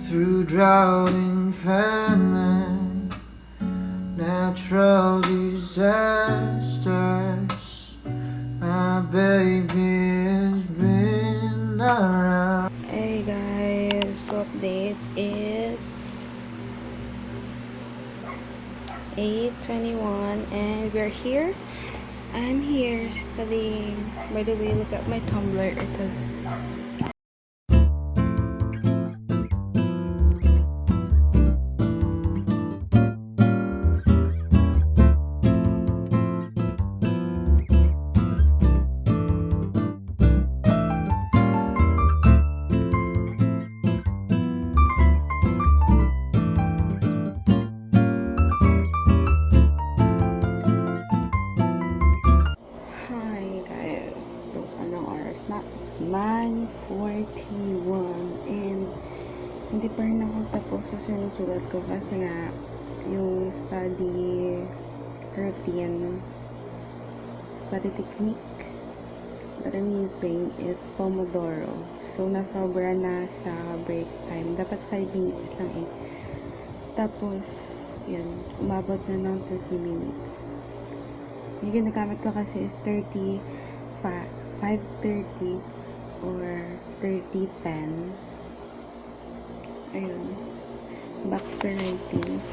through drought and famine, natural disasters. My baby has been around. Hey guys, update. It's 8:21 and we're here. I'm here studying. By the way, look at my Tumblr. It has not 9:41 and hindi pa rin ako tapos sa sinusulat ko kasi nga yung study routine, study technique that I'm using is Pomodoro. So nasobra na sa break time. Dapat 5 minutes lang eh. Tapos yun, umabot na ng 30 minutes. Yung ginagamit ko kasi is 5:30 or 30:10. Ayun. Back to writing.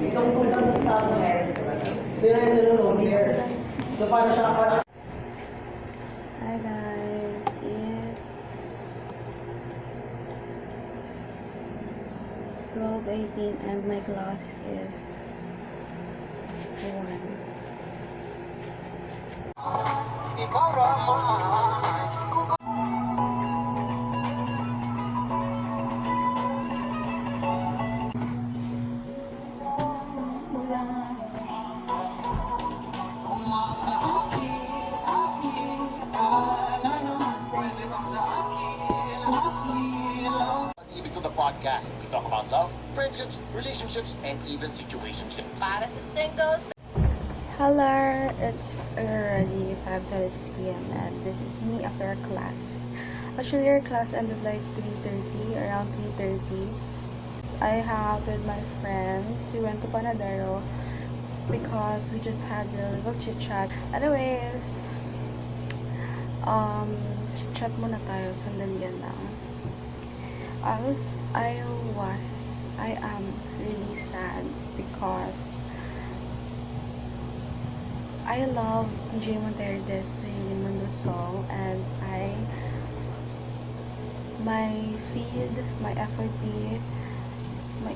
Itong puntang sa taas ng S, dinalo here. So, paano siya nakapara? Hi guys, it's 12:18 and my class is 1. Ikaw ramay. Podcast. We talk about love, friendships, relationships, and even situationships. Para sa singles. Hello, it's already 5:26 p.m. and this is me after our class. Actually, our class ended like 3:30, around 3:30. I have with my friends. We went to Panadero because we just had a little chit chat. Anyways, chit chat muna tayo, sandalian lang. I am really sad because I love DJ Monterdes Mundo song, and my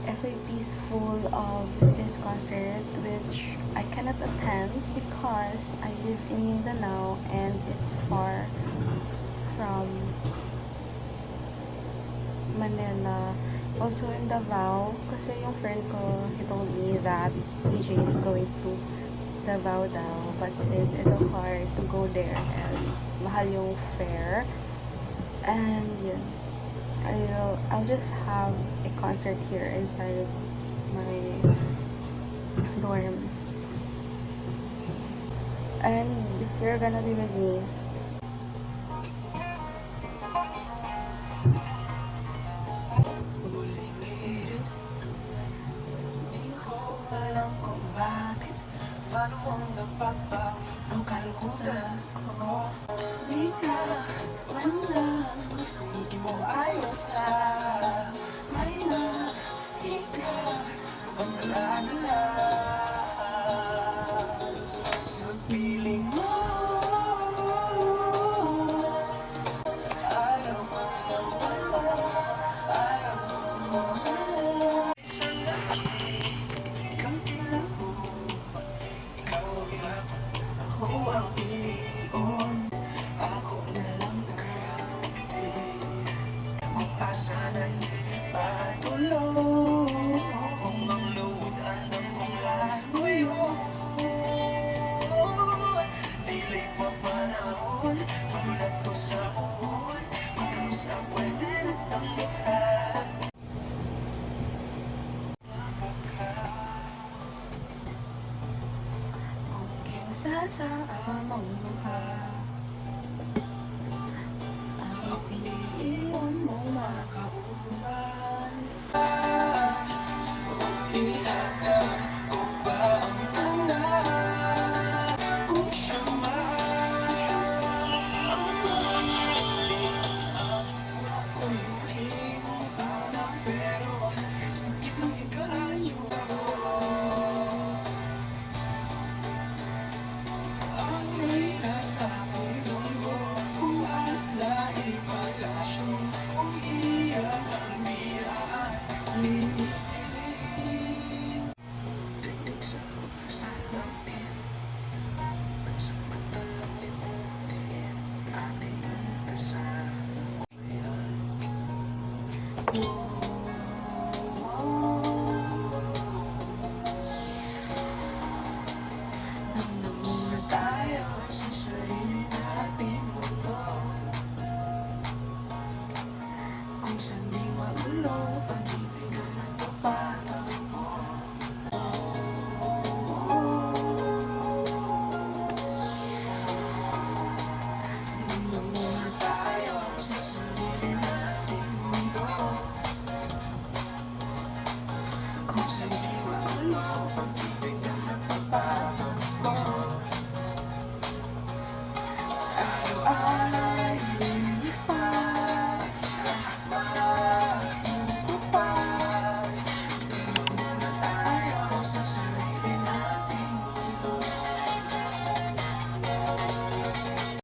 FYP is full of this concert which I cannot attend because I live in Mindanao and it's far from Manila. Also in Davao, kasi yung friend ko, he told me that DJ is going to Davao daw, but since it's so hard to go there and mahal yung fare, and yun, I'll just have a concert here inside my dorm. And you're gonna be with me. Paano mong napapawi ang kalungkutan ko? Di ka man lang, hindi mo ayos na. May na ikaw ang nalalala. Sa piling mo, ayaw mo nawala, ayaw mo nawala. Sa laki, kang kailangan. Ikaw ang hirapan, ako ang iniyon. Ako na lang nagkakapiti. Kung asanan patuloy, kung ang load alam kong lago yun. Dilay pa panahon, magulat ko sa uon. Pagkaros ang pwede na tambihan. Sasamang luha ang pilihan mo makaulan. Ihagam ko ba ang tanan kung siya man ang pilihan ko'y